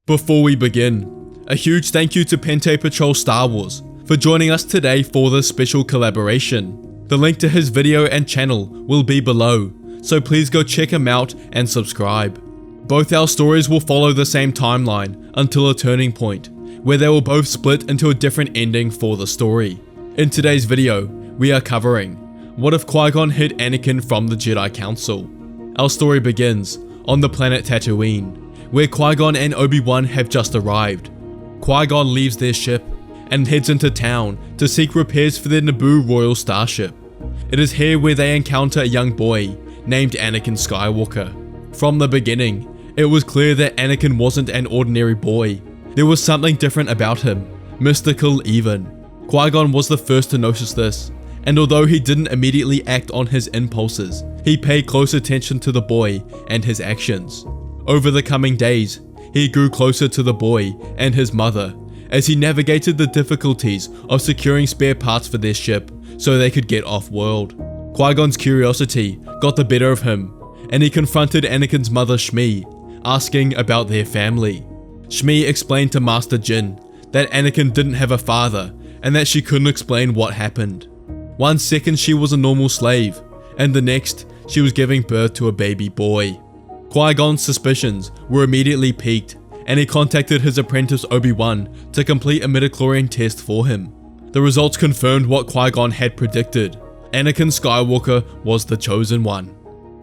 Before we begin, a huge thank you to Pente Patrol Star Wars for joining us today for this special collaboration. The link to his video and channel will be below, so please go check him out and subscribe. Both our stories will follow the same timeline until a turning point, where they will both split into a different ending for the story. In today's video, we are covering what if Qui-Gon hid Anakin from the Jedi Council. Our story begins on the planet Tatooine, where Qui-Gon and Obi-Wan have just arrived. Qui-Gon leaves their ship and heads into town to seek repairs for their Naboo Royal Starship. It is here where they encounter a young boy named Anakin Skywalker. From the beginning, it was clear that Anakin wasn't an ordinary boy. There was something different about him, mystical even. Qui-Gon was the first to notice this, and although he didn't immediately act on his impulses, he paid close attention to the boy and his actions. Over the coming days, he grew closer to the boy and his mother as he navigated the difficulties of securing spare parts for their ship so they could get off-world. Qui-Gon's curiosity got the better of him, and he confronted Anakin's mother Shmi, asking about their family. Shmi explained to Master Jin that Anakin didn't have a father and that she couldn't explain what happened. One second she was a normal slave, and the next she was giving birth to a baby boy. Qui-Gon's suspicions were immediately piqued, and he contacted his apprentice Obi-Wan to complete a midichlorian test for him. The results confirmed what Qui-Gon had predicted. Anakin Skywalker was the chosen one.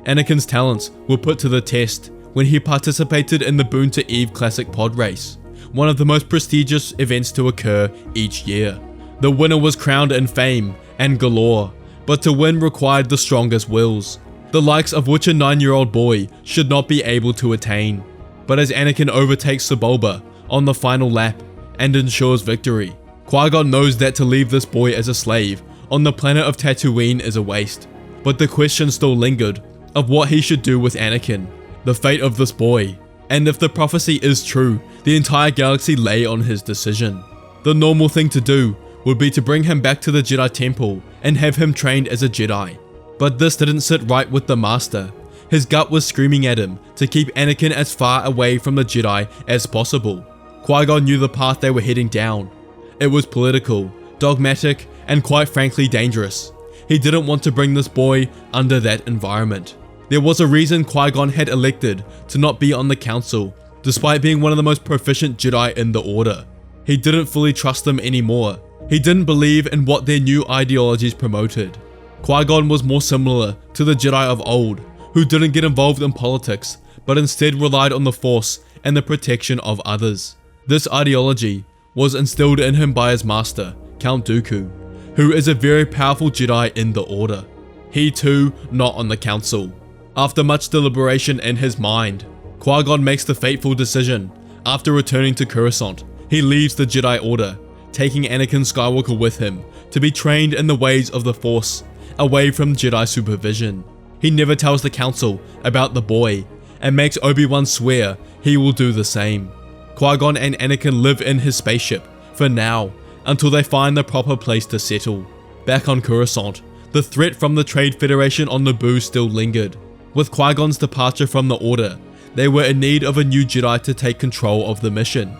Anakin's talents were put to the test when he participated in the Boon to Eve Classic Pod Race, one of the most prestigious events to occur each year. The winner was crowned in fame and galore, but to win required the strongest wills, the likes of which a 9-year-old boy should not be able to attain. But as Anakin overtakes Sebulba on the final lap and ensures victory, Qui-Gon knows that to leave this boy as a slave on the planet of Tatooine is a waste. But the question still lingered of what he should do with Anakin, the fate of this boy, and if the prophecy is true, the entire galaxy lay on his decision. The normal thing to do would be to bring him back to the Jedi Temple and have him trained as a Jedi. But this didn't sit right with the Master. His gut was screaming at him to keep Anakin as far away from the Jedi as possible. Qui-Gon knew the path they were heading down. It was political, dogmatic, and quite frankly dangerous. He didn't want to bring this boy under that environment. There was a reason Qui-Gon had elected to not be on the Council, despite being one of the most proficient Jedi in the Order. He didn't fully trust them anymore. He didn't believe in what their new ideologies promoted. Qui-Gon was more similar to the Jedi of old, who didn't get involved in politics, but instead relied on the Force and the protection of others. This ideology was instilled in him by his master, Count Dooku, who is a very powerful Jedi in the Order. He too not on the Council. After much deliberation in his mind, Qui-Gon makes the fateful decision. After returning to Coruscant, he leaves the Jedi Order, taking Anakin Skywalker with him to be trained in the ways of the Force, away from Jedi supervision. He never tells the Council about the boy, and makes Obi-Wan swear he will do the same. Qui-Gon and Anakin live in his spaceship, for now, until they find the proper place to settle. Back on Coruscant, the threat from the Trade Federation on Naboo still lingered. With Qui-Gon's departure from the Order, they were in need of a new Jedi to take control of the mission.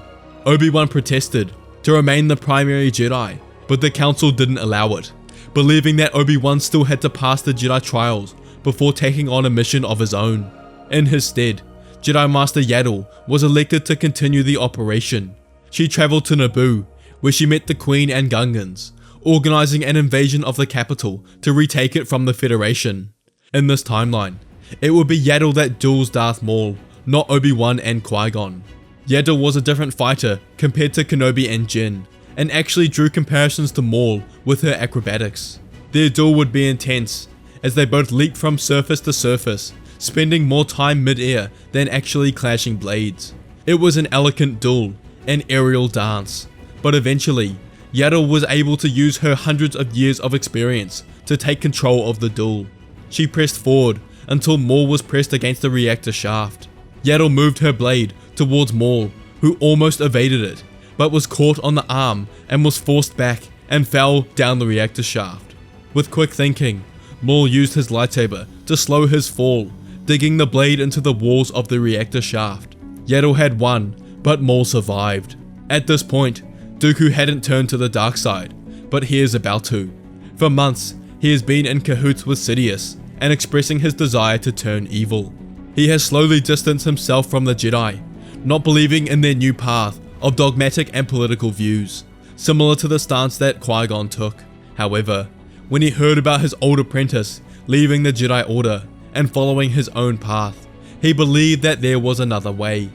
Obi-Wan protested to remain the primary Jedi, but the Council didn't allow it, believing that Obi-Wan still had to pass the Jedi trials before taking on a mission of his own. In his stead, Jedi Master Yaddle was elected to continue the operation. She traveled to Naboo, where she met the Queen and Gungans, organizing an invasion of the capital to retake it from the Federation. In this timeline, it would be Yaddle that duels Darth Maul, not Obi-Wan and Qui-Gon. Yaddle was a different fighter compared to Kenobi and Jin, and actually drew comparisons to Maul with her acrobatics. Their duel would be intense, as they both leaped from surface to surface, spending more time mid-air than actually clashing blades. It was an elegant duel, an aerial dance, but eventually, Yaddle was able to use her hundreds of years of experience to take control of the duel. She pressed forward until Maul was pressed against the reactor shaft. Yaddle moved her blade towards Maul, who almost evaded it, but was caught on the arm and was forced back and fell down the reactor shaft. With quick thinking, Maul used his lightsaber to slow his fall, digging the blade into the walls of the reactor shaft. Yaddle had won, but Maul survived. At this point, Dooku hadn't turned to the dark side, but he is about to. For months, he has been in cahoots with Sidious and expressing his desire to turn evil. He has slowly distanced himself from the Jedi, not believing in their new path of dogmatic and political views, similar to the stance that Qui-Gon took. However, when he heard about his old apprentice leaving the Jedi Order and following his own path, he believed that there was another way.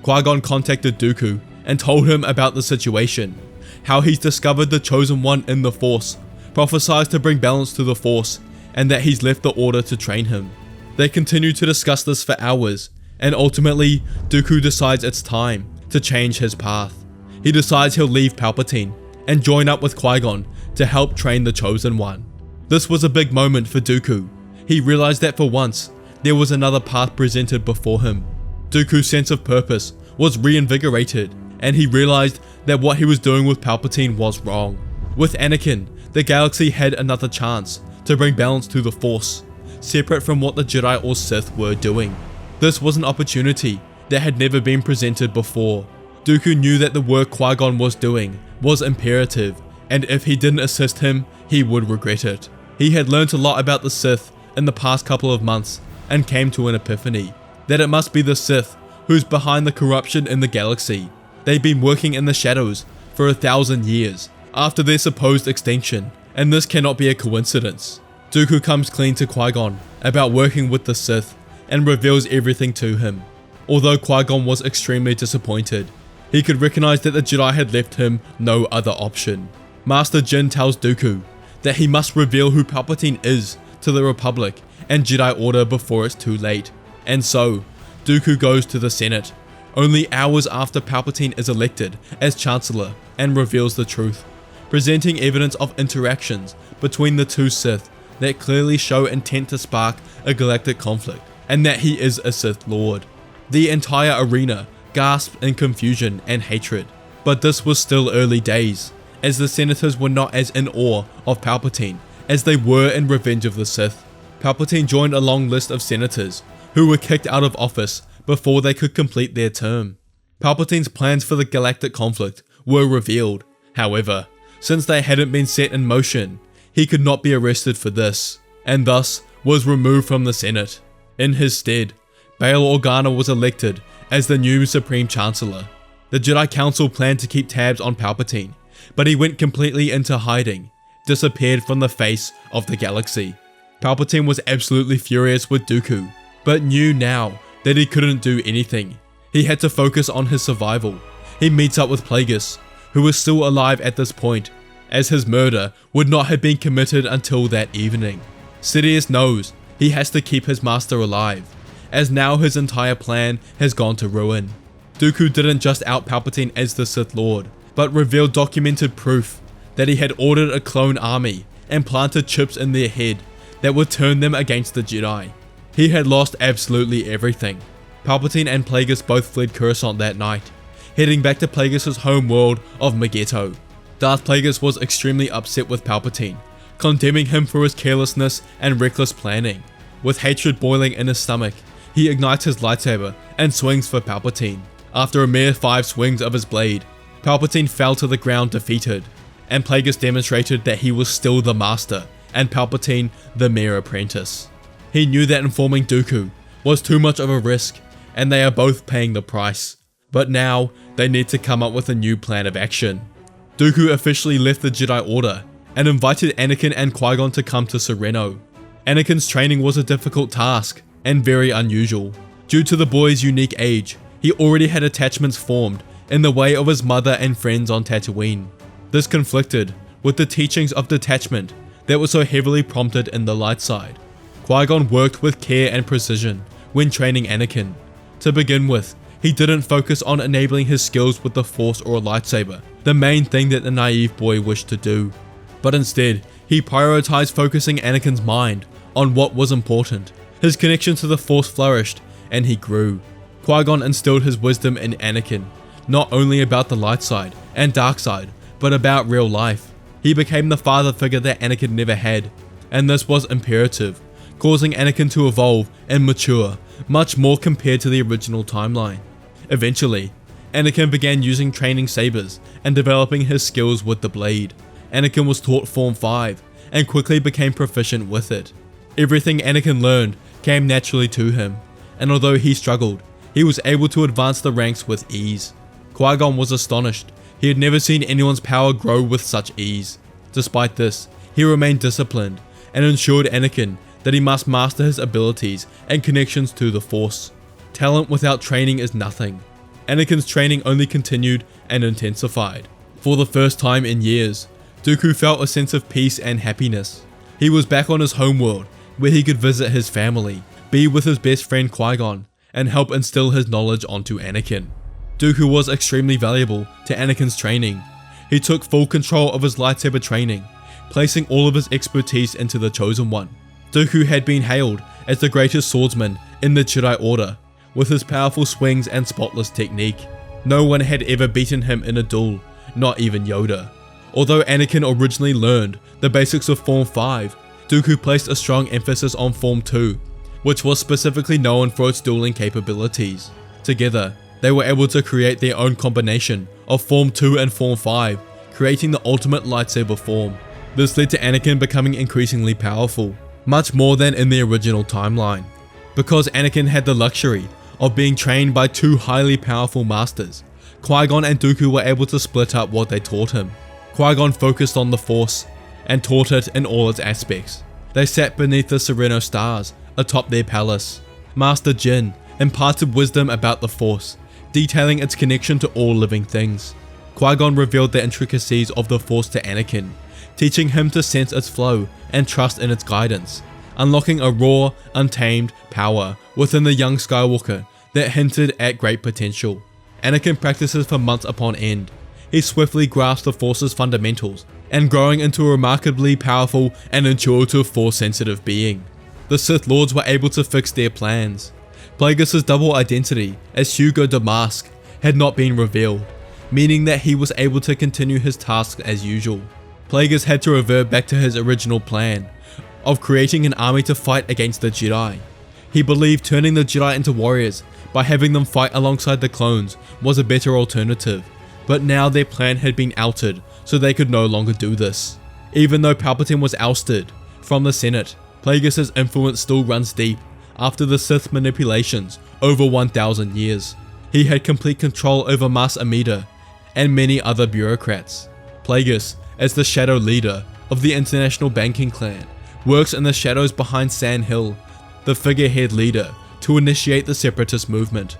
Qui-Gon contacted Dooku and told him about the situation, how he's discovered the Chosen One in the Force, prophesied to bring balance to the Force, and that he's left the Order to train him. They continue to discuss this for hours, and ultimately, Dooku decides it's time to change his path. He decides he'll leave Palpatine and join up with Qui-Gon to help train the Chosen One. This was a big moment for Dooku. He realized that for once, there was another path presented before him. Dooku's sense of purpose was reinvigorated, and he realized that what he was doing with Palpatine was wrong. With Anakin, the galaxy had another chance to bring balance to the Force, separate from what the Jedi or Sith were doing. This was an opportunity that had never been presented before. Dooku knew that the work Qui-Gon was doing was imperative, and if he didn't assist him, he would regret it. He had learnt a lot about the Sith in the past couple of months and came to an epiphany that it must be the Sith who's behind the corruption in the galaxy. They've been working in the shadows for 1,000 years after their supposed extinction, and this cannot be a coincidence. Dooku comes clean to Qui-Gon about working with the Sith and reveals everything to him. Although Qui-Gon was extremely disappointed, he could recognize that the Jedi had left him no other option. Master Jin tells Dooku that he must reveal who Palpatine is to the Republic and Jedi Order before it's too late. And so, Dooku goes to the Senate, only hours after Palpatine is elected as Chancellor, and reveals the truth, presenting evidence of interactions between the two Sith that clearly show intent to spark a galactic conflict, and that he is a Sith Lord. The entire arena gasped in confusion and hatred, but this was still early days, as the senators were not as in awe of Palpatine as they were in Revenge of the Sith. Palpatine joined a long list of senators who were kicked out of office before they could complete their term. Palpatine's plans for the galactic conflict were revealed. However, since they hadn't been set in motion, he could not be arrested for this, and thus was removed from the Senate. In his stead, Bail Organa was elected as the new Supreme Chancellor. The Jedi Council planned to keep tabs on Palpatine, but he went completely into hiding, disappeared from the face of the galaxy. Palpatine was absolutely furious with Dooku, but knew now that he couldn't do anything. He had to focus on his survival. He meets up with Plagueis, who was still alive at this point, as his murder would not have been committed until that evening. Sidious knows he has to keep his master alive, as now his entire plan has gone to ruin. Dooku didn't just out Palpatine as the Sith Lord, but revealed documented proof that he had ordered a clone army and planted chips in their head that would turn them against the Jedi. He had lost absolutely everything. Palpatine and Plagueis both fled Coruscant that night, heading back to Plagueis' home world of Megiddo. Darth Plagueis was extremely upset with Palpatine, condemning him for his carelessness and reckless planning. With hatred boiling in his stomach, he ignites his lightsaber and swings for Palpatine. After a mere 5 swings of his blade, Palpatine fell to the ground defeated, and Plagueis demonstrated that he was still the master and Palpatine the mere apprentice. He knew that informing Dooku was too much of a risk, and they are both paying the price. But now, they need to come up with a new plan of action. Dooku officially left the Jedi Order and invited Anakin and Qui-Gon to come to Sereno. Anakin's training was a difficult task and very unusual. Due to the boy's unique age, he already had attachments formed in the way of his mother and friends on Tatooine. This conflicted with the teachings of detachment that were so heavily prompted in the light side. Qui-Gon worked with care and precision when training Anakin. To begin with, he didn't focus on enabling his skills with the Force or a lightsaber, the main thing that the naive boy wished to do. But instead, he prioritized focusing Anakin's mind on what was important. His connection to the Force flourished, and he grew. Qui-Gon instilled his wisdom in Anakin, not only about the light side and dark side, but about real life. He became the father figure that Anakin never had, and this was imperative, causing Anakin to evolve and mature much more compared to the original timeline. Eventually, Anakin began using training sabers and developing his skills with the blade. Anakin was taught Form 5 and quickly became proficient with it. Everything Anakin learned came naturally to him, and although he struggled, he was able to advance the ranks with ease. Qui-Gon was astonished. He had never seen anyone's power grow with such ease. Despite this, he remained disciplined and ensured Anakin that he must master his abilities and connections to the Force. Talent without training is nothing. Anakin's training only continued and intensified. For the first time in years, Dooku felt a sense of peace and happiness. He was back on his homeworld, where he could visit his family, be with his best friend Qui-Gon, and help instill his knowledge onto Anakin. Dooku was extremely valuable to Anakin's training. He took full control of his lightsaber training, placing all of his expertise into the Chosen One. Dooku had been hailed as the greatest swordsman in the Jedi Order, with his powerful swings and spotless technique. No one had ever beaten him in a duel, not even Yoda. Although Anakin originally learned the basics of Form 5, Dooku placed a strong emphasis on Form 2, which was specifically known for its dueling capabilities. Together, they were able to create their own combination of Form 2 and Form 5, creating the ultimate lightsaber form. This led to Anakin becoming increasingly powerful, much more than in the original timeline. Because Anakin had the luxury of being trained by two highly powerful masters, Qui-Gon and Dooku were able to split up what they taught him. Qui-Gon focused on the Force and taught it in all its aspects. They sat beneath the Sereno stars atop their palace. Master Jin imparted wisdom about the Force, detailing its connection to all living things. Qui-Gon revealed the intricacies of the Force to Anakin, teaching him to sense its flow and trust in its guidance, unlocking a raw, untamed power within the young Skywalker that hinted at great potential. Anakin practices for months upon end. He swiftly grasped the Force's fundamentals and growing into a remarkably powerful and intuitive Force-sensitive being. The Sith Lords were able to fix their plans. Plagueis' double identity as Hugo Damask had not been revealed, meaning that he was able to continue his tasks as usual. Plagueis had to revert back to his original plan of creating an army to fight against the Jedi. He believed turning the Jedi into warriors by having them fight alongside the clones was a better alternative, but now their plan had been altered so they could no longer do this. Even though Palpatine was ousted from the Senate, Plagueis' influence still runs deep after the Sith manipulations over 1,000 years. He had complete control over Mas Amida and many other bureaucrats. Plagueis, as the shadow leader of the International Banking Clan, works in the shadows behind Sand Hill, the figurehead leader, to initiate the separatist movement.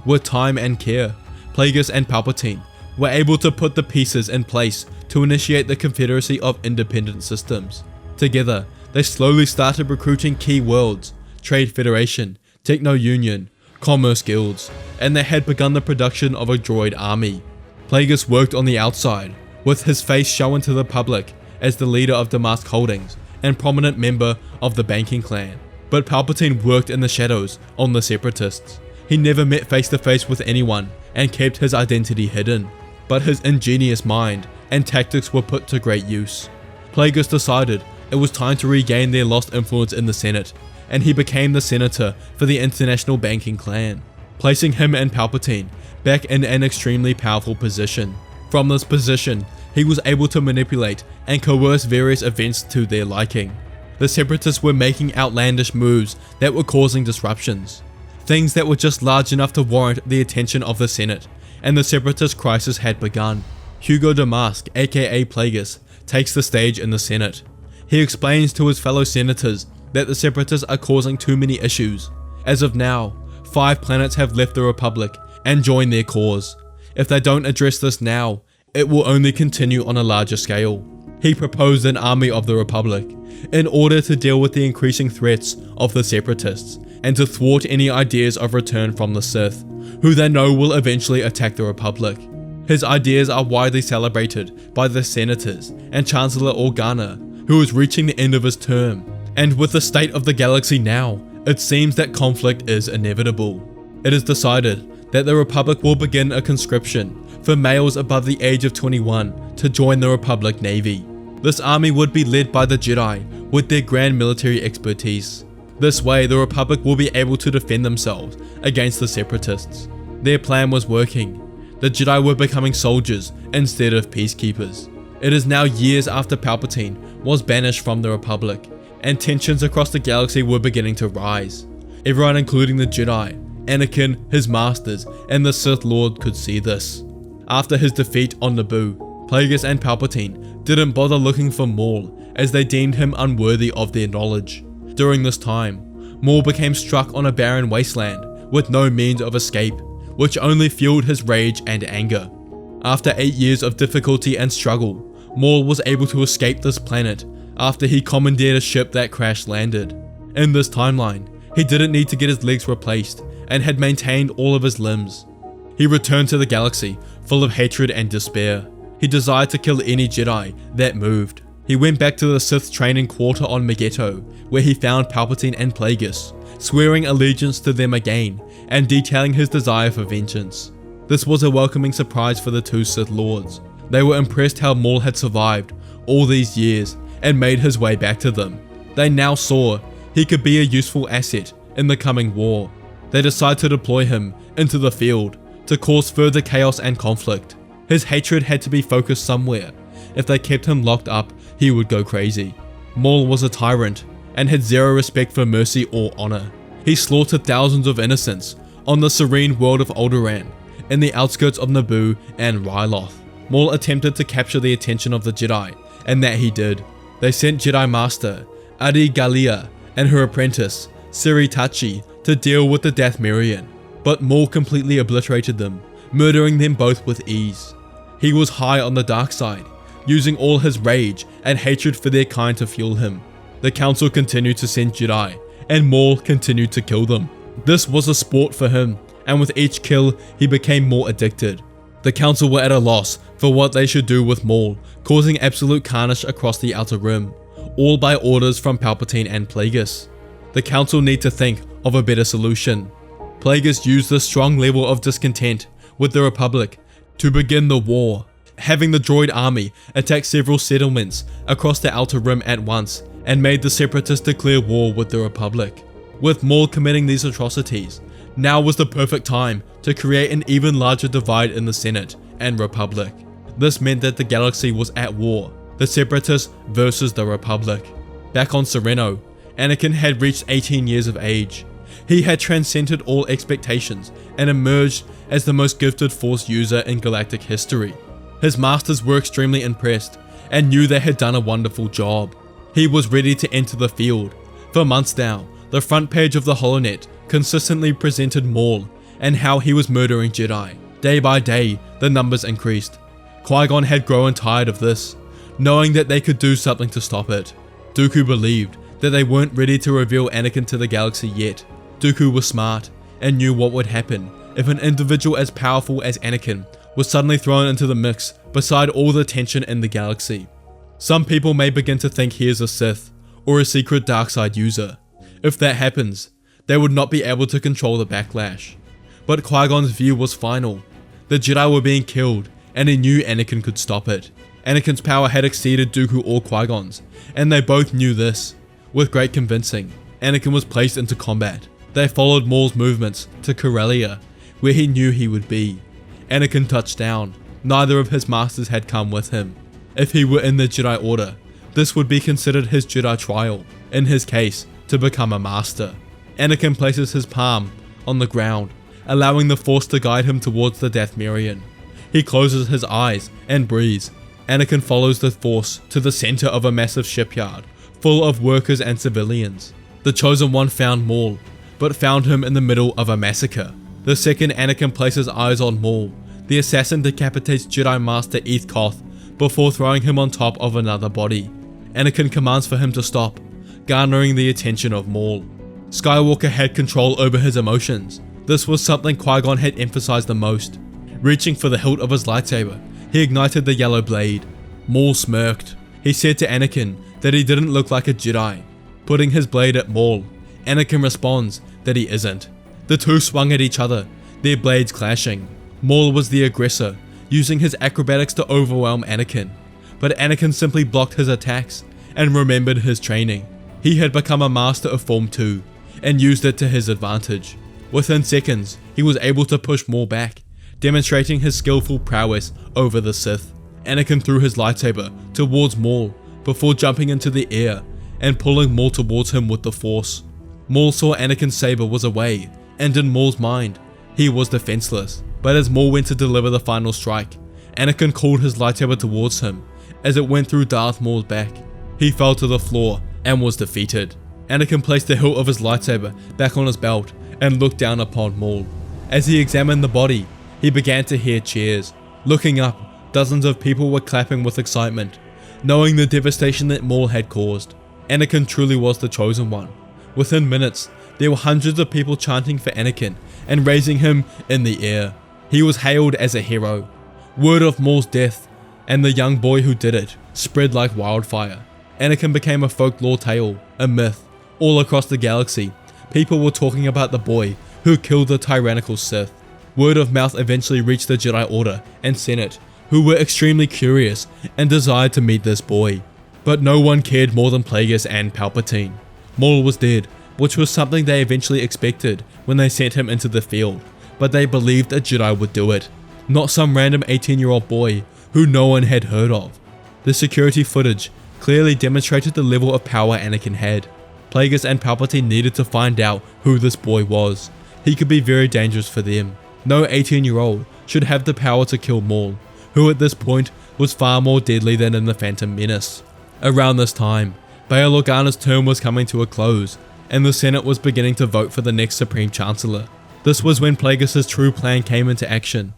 With time and care, Plagueis and Palpatine were able to put the pieces in place to initiate the Confederacy of Independent Systems. Together, they slowly started recruiting key worlds, Trade Federation, Techno Union, Commerce Guilds, and they had begun the production of a droid army. Plagueis worked on the outside, with his face shown to the public as the leader of Damask Holdings and prominent member of the Banking Clan. But Palpatine worked in the shadows on the Separatists. He never met face to face with anyone and kept his identity hidden, but his ingenious mind and tactics were put to great use. Plagueis decided it was time to regain their lost influence in the Senate, and he became the senator for the International Banking Clan, placing him and Palpatine back in an extremely powerful position. From this position, he was able to manipulate and coerce various events to their liking. The Separatists were making outlandish moves that were causing disruptions, things that were just large enough to warrant the attention of the Senate, and the Separatist crisis had begun. Hugo Damask, aka Plagueis, takes the stage in the Senate. He explains to his fellow senators that the Separatists are causing too many issues. As of now, 5 planets have left the Republic and joined their cause. If they don't address this now, it will only continue on a larger scale. He proposed an army of the Republic in order to deal with the increasing threats of the Separatists and to thwart any ideas of return from the Sith, who they know will eventually attack the Republic. His ideas are widely celebrated by the senators and Chancellor Organa, who is reaching the end of his term, and with the state of the galaxy now, it seems that conflict is inevitable. It is decided that the Republic will begin a conscription for males above the age of 21 to join the Republic Navy. This army would be led by the Jedi with their grand military expertise. This way, the Republic will be able to defend themselves against the Separatists. Their plan was working. The Jedi were becoming soldiers instead of peacekeepers. It is now years after Palpatine was banished from the Republic, and tensions across the galaxy were beginning to rise. Everyone, including the Jedi, Anakin, his masters, and the Sith Lord could see this. After his defeat on Naboo, Plagueis and Palpatine didn't bother looking for Maul, as they deemed him unworthy of their knowledge. During this time, Maul became struck on a barren wasteland with no means of escape, which only fueled his rage and anger. After 8 years of difficulty and struggle, Maul was able to escape this planet after he commandeered a ship that crash landed. In this timeline, he didn't need to get his legs replaced and had maintained all of his limbs. He returned to the galaxy full of hatred and despair. He desired to kill any Jedi that moved. He went back to the Sith training quarter on Megiddo, where he found Palpatine and Plagueis, swearing allegiance to them again and detailing his desire for vengeance. This was a welcoming surprise for the two Sith Lords. They were impressed how Maul had survived all these years and made his way back to them. They now saw he could be a useful asset in the coming war. They decided to deploy him into the field to cause further chaos and conflict. His hatred had to be focused somewhere. If they kept him locked up, he would go crazy. Maul was a tyrant and had zero respect for mercy or honor. He slaughtered thousands of innocents on the serene world of Alderaan, in the outskirts of Naboo and Ryloth. Maul attempted to capture the attention of the Jedi, and that he did. They sent Jedi Master Adi Gallia and her apprentice Siri Tachi to deal with the Dathomirian, but Maul completely obliterated them, murdering them both with ease. He was high on the dark side, using all his rage and hatred for their kind to fuel him. The Council continued to send Jedi, and Maul continued to kill them. This was a sport for him, and with each kill, he became more addicted. The Council were at a loss for what they should do with Maul, causing absolute carnage across the Outer Rim, all by orders from Palpatine and Plagueis. The Council need to think of a better solution. Plagueis used this strong level of discontent with the Republic to begin the war, having the droid army attack several settlements across the Outer Rim at once, and made the Separatists declare war with the Republic. With Maul committing these atrocities, now was the perfect time to create an even larger divide in the Senate and Republic. This meant that the galaxy was at war, the Separatists versus the Republic. Back on Sereno, Anakin had reached 18 years of age. He had transcended all expectations and emerged as the most gifted Force user in galactic history. His masters were extremely impressed and knew they had done a wonderful job. He was ready to enter the field. For months now, the front page of the HoloNet consistently presented Maul and how he was murdering Jedi. Day by day, the numbers increased. Qui-Gon had grown tired of this, knowing that they could do something to stop it. Dooku believed that they weren't ready to reveal Anakin to the galaxy yet. Dooku was smart and knew what would happen if an individual as powerful as Anakin was suddenly thrown into the mix beside all the tension in the galaxy. Some people may begin to think he is a Sith or a secret dark side user. If that happens, they would not be able to control the backlash. But Qui-Gon's view was final. The Jedi were being killed, and he knew Anakin could stop it. Anakin's power had exceeded Dooku or Qui-Gon's, and they both knew this. With great convincing, Anakin was placed into combat. They followed Maul's movements to Corellia, where he knew he would be. Anakin touched down. Neither of his masters had come with him. If he were in the Jedi Order, this would be considered his Jedi trial, in his case, to become a master. Anakin places his palm on the ground, allowing the Force to guide him towards the Dathomirian. He closes his eyes and breathes. Anakin follows the Force to the center of a massive shipyard, full of workers and civilians. The Chosen One found Maul, but found him in the middle of a massacre. The second Anakin places eyes on Maul, the assassin decapitates Jedi Master Eth Koth before throwing him on top of another body. Anakin commands for him to stop, garnering the attention of Maul. Skywalker had control over his emotions. This was something Qui-Gon had emphasized the most. Reaching for the hilt of his lightsaber, he ignited the yellow blade. Maul smirked. He said to Anakin that he didn't look like a Jedi. Putting his blade at Maul, Anakin responds that he isn't. The two swung at each other, their blades clashing. Maul was the aggressor, using his acrobatics to overwhelm Anakin. But Anakin simply blocked his attacks and remembered his training. He had become a master of Form 2 and used it to his advantage. Within seconds, he was able to push Maul back, demonstrating his skillful prowess over the Sith. Anakin threw his lightsaber towards Maul before jumping into the air and pulling Maul towards him with the Force. Maul saw Anakin's saber was away, and in Maul's mind, he was defenseless. But as Maul went to deliver the final strike, Anakin called his lightsaber towards him as it went through Darth Maul's back. He fell to the floor and was defeated. Anakin placed the hilt of his lightsaber back on his belt and looked down upon Maul. As he examined the body, he began to hear cheers. Looking up, dozens of people were clapping with excitement, knowing the devastation that Maul had caused. Anakin truly was the chosen one. Within minutes, there were hundreds of people chanting for Anakin and raising him in the air. He was hailed as a hero. Word of Maul's death and the young boy who did it spread like wildfire. Anakin became a folklore tale, a myth. All across the galaxy, people were talking about the boy who killed the tyrannical Sith. Word of mouth eventually reached the Jedi Order and Senate, who were extremely curious and desired to meet this boy. But no one cared more than Plagueis and Palpatine. Maul was dead, which was something they eventually expected when they sent him into the field, but they believed a Jedi would do it, not some random 18-year-old boy who no one had heard of. The security footage clearly demonstrated the level of power Anakin had. Plagueis and Palpatine needed to find out who this boy was. He could be very dangerous for them. No 18-year-old should have the power to kill Maul, who at this point was far more deadly than in the Phantom Menace. Around this time, Bail Organa's term was coming to a close, and the Senate was beginning to vote for the next Supreme Chancellor. This was when Plagueis' true plan came into action.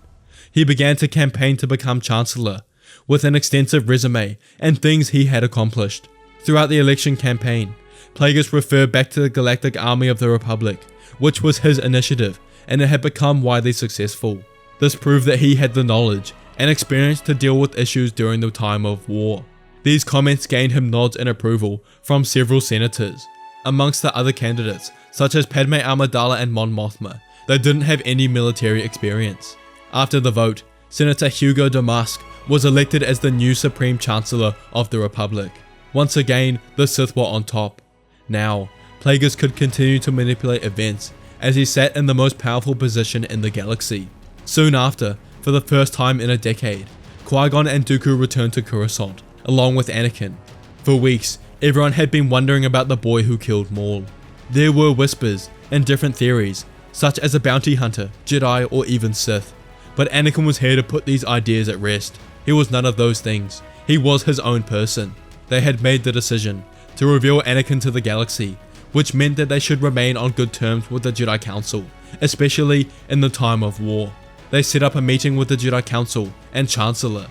He began to campaign to become Chancellor, with an extensive resume and things he had accomplished. Throughout the election campaign, Plagueis referred back to the Galactic Army of the Republic, which was his initiative, and it had become widely successful. This proved that he had the knowledge and experience to deal with issues during the time of war. These comments gained him nods and approval from several senators. Amongst the other candidates, such as Padme Amidala and Mon Mothma, they didn't have any military experience. After the vote, Senator Hugo Damask was elected as the new Supreme Chancellor of the Republic. Once again, the Sith were on top. Now, Plagueis could continue to manipulate events as he sat in the most powerful position in the galaxy. Soon after, for the first time in a decade, Qui-Gon and Dooku returned to Coruscant, along with Anakin. For weeks, everyone had been wondering about the boy who killed Maul. There were whispers and different theories, such as a bounty hunter, Jedi, or even Sith. But Anakin was here to put these ideas at rest. He was none of those things. He was his own person. They had made the decision to reveal Anakin to the galaxy, which meant that they should remain on good terms with the Jedi Council, especially in the time of war. They set up a meeting with the Jedi Council and Chancellor.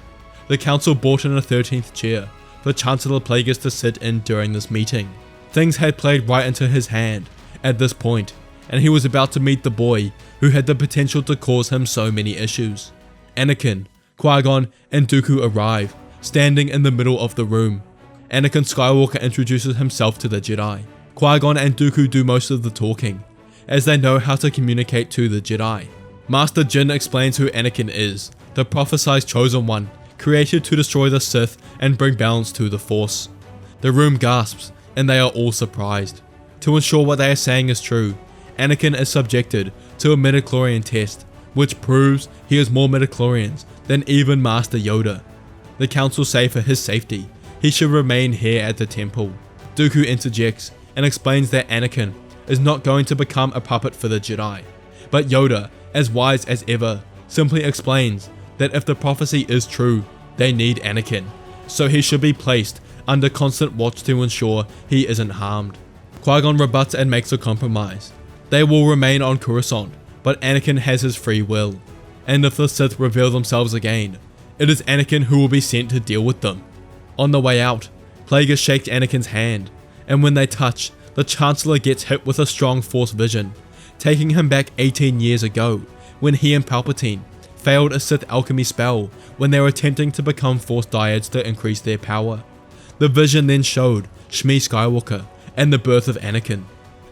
The Council brought in a 13th chair for Chancellor Plagueis to sit in during this meeting. Things had played right into his hand at this point, and he was about to meet the boy who had the potential to cause him so many issues. Anakin, Qui-Gon, and Dooku arrive, standing in the middle of the room. Anakin Skywalker introduces himself to the Jedi. Qui-Gon and Dooku do most of the talking, as they know how to communicate to the Jedi. Master Jin explains who Anakin is, the prophesied chosen one, created to destroy the Sith and bring balance to the Force. The room gasps, and they are all surprised. To ensure what they are saying is true, Anakin is subjected to a midichlorian test, which proves he has more midichlorians than even Master Yoda. The council say for his safety, he should remain here at the temple. Dooku interjects and explains that Anakin is not going to become a puppet for the Jedi. But Yoda, as wise as ever, simply explains that if the prophecy is true, they need Anakin, so he should be placed under constant watch to ensure he isn't harmed. Qui-Gon rebuts and makes a compromise. They will remain on Coruscant, but Anakin has his free will, and if the Sith reveal themselves again, it is Anakin who will be sent to deal with them. On the way out, Plagueis shakes Anakin's hand, and when they touch, the Chancellor gets hit with a strong Force vision, taking him back 18 years ago, when he and Palpatine failed a Sith alchemy spell when they were attempting to become Force dyads to increase their power. The vision then showed Shmi Skywalker and the birth of Anakin.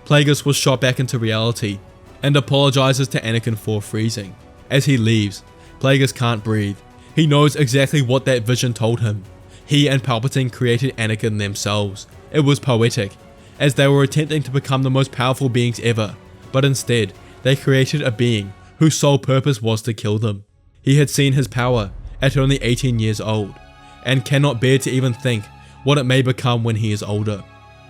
Plagueis was shot back into reality and apologizes to Anakin for freezing. As he leaves, Plagueis can't breathe. He knows exactly what that vision told him. He and Palpatine created Anakin themselves. It was poetic, as they were attempting to become the most powerful beings ever, but instead, they created a being who whose sole purpose was to kill them. He had seen his power at only 18 years old, and cannot bear to even think what it may become when he is older.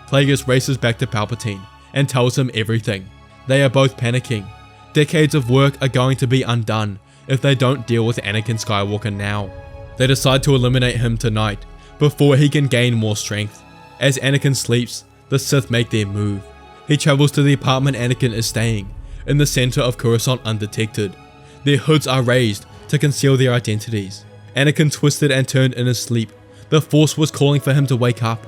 Plagueis races back to Palpatine and tells him everything. They are both panicking. Decades of work are going to be undone if they don't deal with Anakin Skywalker now. They decide to eliminate him tonight before he can gain more strength. As Anakin sleeps, the Sith make their move. He travels to the apartment Anakin is staying, in the center of Coruscant undetected. Their hoods are raised to conceal their identities. Anakin twisted and turned in his sleep. The Force was calling for him to wake up,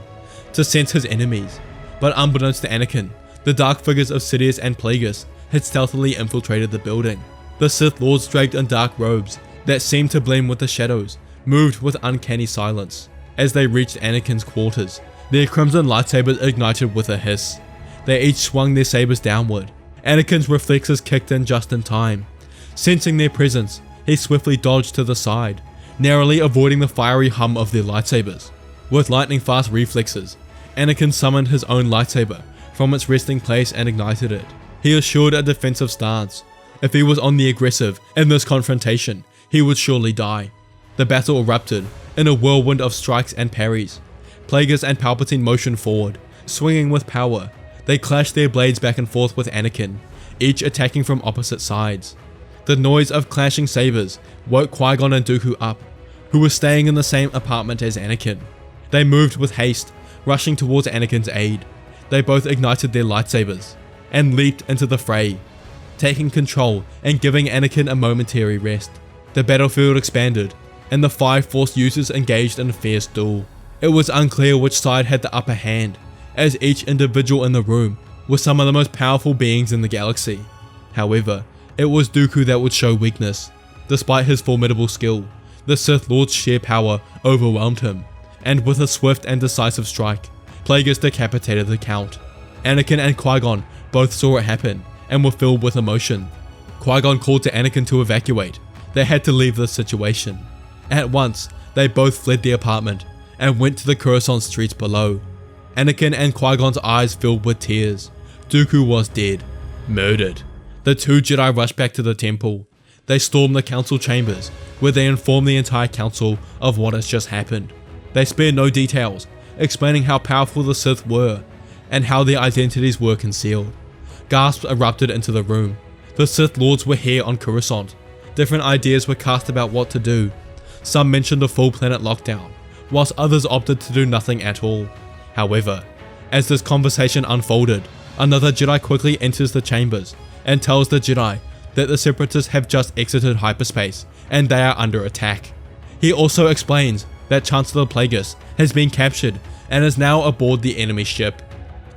to sense his enemies. But unbeknownst to Anakin, the dark figures of Sidious and Plagueis had stealthily infiltrated the building. The Sith Lords draped in dark robes that seemed to blend with the shadows, moved with uncanny silence. As they reached Anakin's quarters, their crimson lightsabers ignited with a hiss. They each swung their sabers downward. Anakin's reflexes kicked in just in time. Sensing their presence, he swiftly dodged to the side, narrowly avoiding the fiery hum of their lightsabers. With lightning-fast reflexes, Anakin summoned his own lightsaber from its resting place and ignited it. He assured a defensive stance. If he was on the aggressive in this confrontation, he would surely die. The battle erupted in a whirlwind of strikes and parries. Plagueis and Palpatine motioned forward, swinging with power. They clashed their blades back and forth with Anakin, each attacking from opposite sides. The noise of clashing sabers woke Qui-Gon and Dooku up, who were staying in the same apartment as Anakin. They moved with haste, rushing towards Anakin's aid. They both ignited their lightsabers and leaped into the fray, taking control and giving Anakin a momentary rest. The battlefield expanded, and the 5 Force users engaged in a fierce duel. It was unclear which side had the upper hand, as each individual in the room was some of the most powerful beings in the galaxy. However, it was Dooku that would show weakness. Despite his formidable skill, the Sith Lord's sheer power overwhelmed him, and with a swift and decisive strike, Plagueis decapitated the Count. Anakin and Qui-Gon both saw it happen and were filled with emotion. Qui-Gon called to Anakin to evacuate. They had to leave the situation. At once, they both fled the apartment and went to the Coruscant streets below. Anakin and Qui-Gon's eyes filled with tears. Dooku was dead, murdered. The 2 Jedi rushed back to the temple. They stormed the council chambers, where they informed the entire council of what has just happened. They spared no details, explaining how powerful the Sith were, and how their identities were concealed. Gasps erupted into the room. The Sith Lords were here on Coruscant. Different ideas were cast about what to do. Some mentioned a full planet lockdown, whilst others opted to do nothing at all. However, as this conversation unfolded, another Jedi quickly enters the chambers and tells the Jedi that the Separatists have just exited hyperspace and they are under attack. He also explains that Chancellor Plagueis has been captured and is now aboard the enemy ship.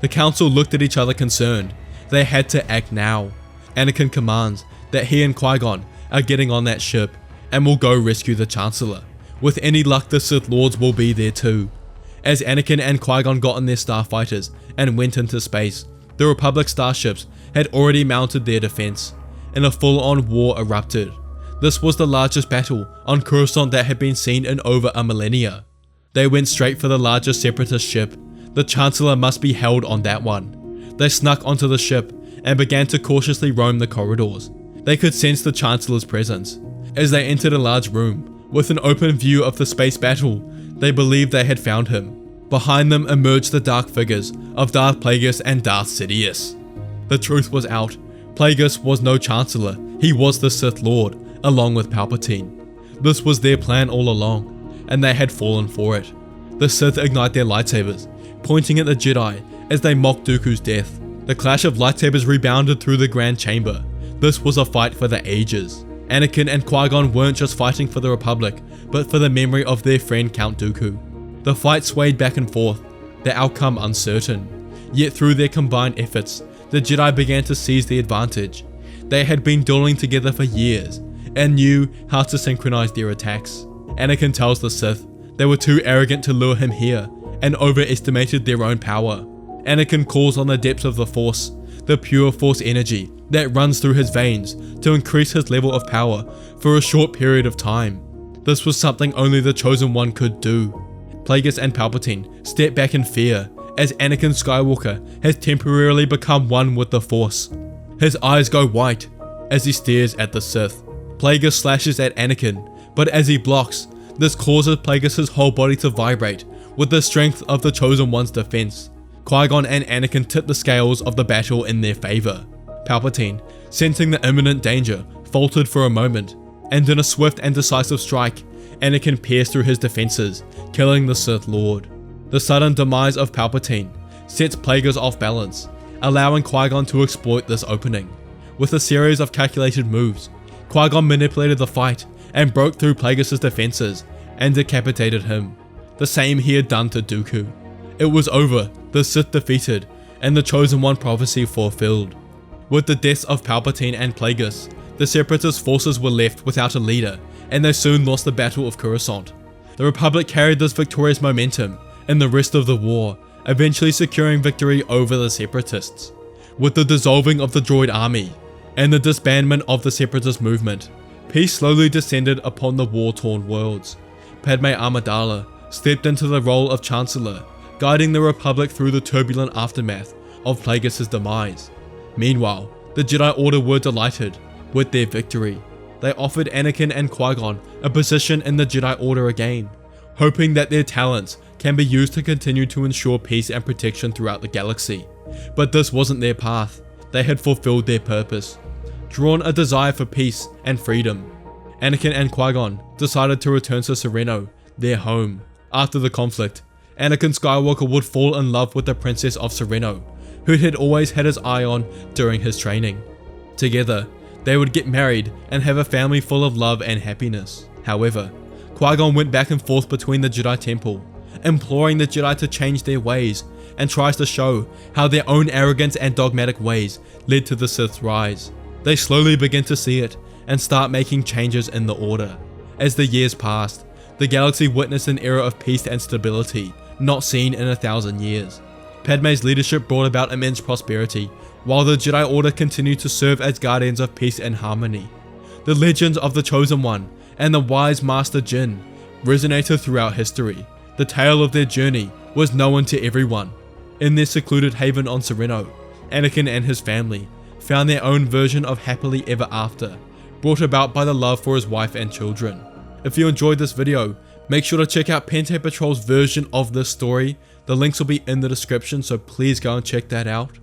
The council looked at each other concerned. They had to act now. Anakin commands that he and Qui-Gon are getting on that ship and will go rescue the Chancellor. With any luck, the Sith Lords will be there too. As Anakin and Qui-Gon got in their starfighters and went into space, the Republic starships had already mounted their defense, and a full-on war erupted. This was the largest battle on Coruscant that had been seen in over a millennia. They went straight for the largest Separatist ship. The Chancellor must be held on that one. They snuck onto the ship and began to cautiously roam the corridors. They could sense the Chancellor's presence. As they entered a large room, with an open view of the space battle, they believed they had found him. Behind them emerged the dark figures of Darth Plagueis and Darth Sidious. The truth was out. Plagueis was no Chancellor, he was the Sith Lord, along with Palpatine. This was their plan all along, and they had fallen for it. The Sith ignite their lightsabers, pointing at the Jedi as they mocked Dooku's death. The clash of lightsabers rebounded through the Grand Chamber. This was a fight for the ages. Anakin and Qui-Gon weren't just fighting for the Republic, but for the memory of their friend Count Dooku. The fight swayed back and forth, the outcome uncertain. Yet through their combined efforts, the Jedi began to seize the advantage. They had been dueling together for years, and knew how to synchronize their attacks. Anakin tells the Sith they were too arrogant to lure him here, and overestimated their own power. Anakin calls on the depths of the Force, the pure Force energy that runs through his veins, to increase his level of power for a short period of time. This was something only the Chosen One could do. Plagueis and Palpatine step back in fear as Anakin Skywalker has temporarily become one with the Force. His eyes go white, as he stares at the Sith. Plagueis slashes at Anakin, but as he blocks, this causes Plagueis' whole body to vibrate with the strength of the Chosen One's defense. Qui-Gon and Anakin tip the scales of the battle in their favor. Palpatine, sensing the imminent danger, faltered for a moment, and in a swift and decisive strike, Anakin pierced through his defenses, killing the Sith Lord. The sudden demise of Palpatine sets Plagueis off balance, allowing Qui-Gon to exploit this opening. With a series of calculated moves, Qui-Gon manipulated the fight and broke through Plagueis' defenses and decapitated him, the same he had done to Dooku. It was over, the Sith defeated, and the Chosen One prophecy fulfilled. With the deaths of Palpatine and Plagueis, the Separatist forces were left without a leader, and they soon lost the Battle of Coruscant. The Republic carried this victorious momentum in the rest of the war, eventually securing victory over the Separatists. With the dissolving of the droid army, and the disbandment of the Separatist movement, peace slowly descended upon the war-torn worlds. Padme Amidala stepped into the role of Chancellor, guiding the Republic through the turbulent aftermath of Plagueis' demise. Meanwhile, the Jedi Order were delighted with their victory. They offered Anakin and Qui-Gon a position in the Jedi Order again, hoping that their talents can be used to continue to ensure peace and protection throughout the galaxy. But this wasn't their path. They had fulfilled their purpose, drawn a desire for peace and freedom. Anakin and Qui-Gon decided to return to Sereno, their home. After the conflict, Anakin Skywalker would fall in love with the Princess of Sereno, who he had always had his eye on during his training. Together, they would get married and have a family full of love and happiness. However, Qui-Gon went back and forth between the Jedi Temple, imploring the Jedi to change their ways, and tries to show how their own arrogance and dogmatic ways led to the Sith's rise. They slowly begin to see it and start making changes in the Order. As the years passed, the galaxy witnessed an era of peace and stability not seen in 1,000 years. Padme's leadership brought about immense prosperity, while the Jedi Order continued to serve as guardians of peace and harmony. The legends of the Chosen One and the wise Master Jin resonated throughout history. The tale of their journey was known to everyone. In their secluded haven on Sereno, Anakin and his family found their own version of happily ever after, brought about by the love for his wife and children. If you enjoyed this video, make sure to check out Pente Patrol's version of this story. The links will be in the description, so please go and check that out.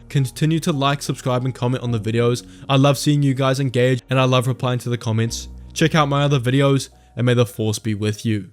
Continue to like, subscribe, and comment on the videos. I love seeing you guys engage, and I love replying to the comments. Check out my other videos, and may the Force be with you.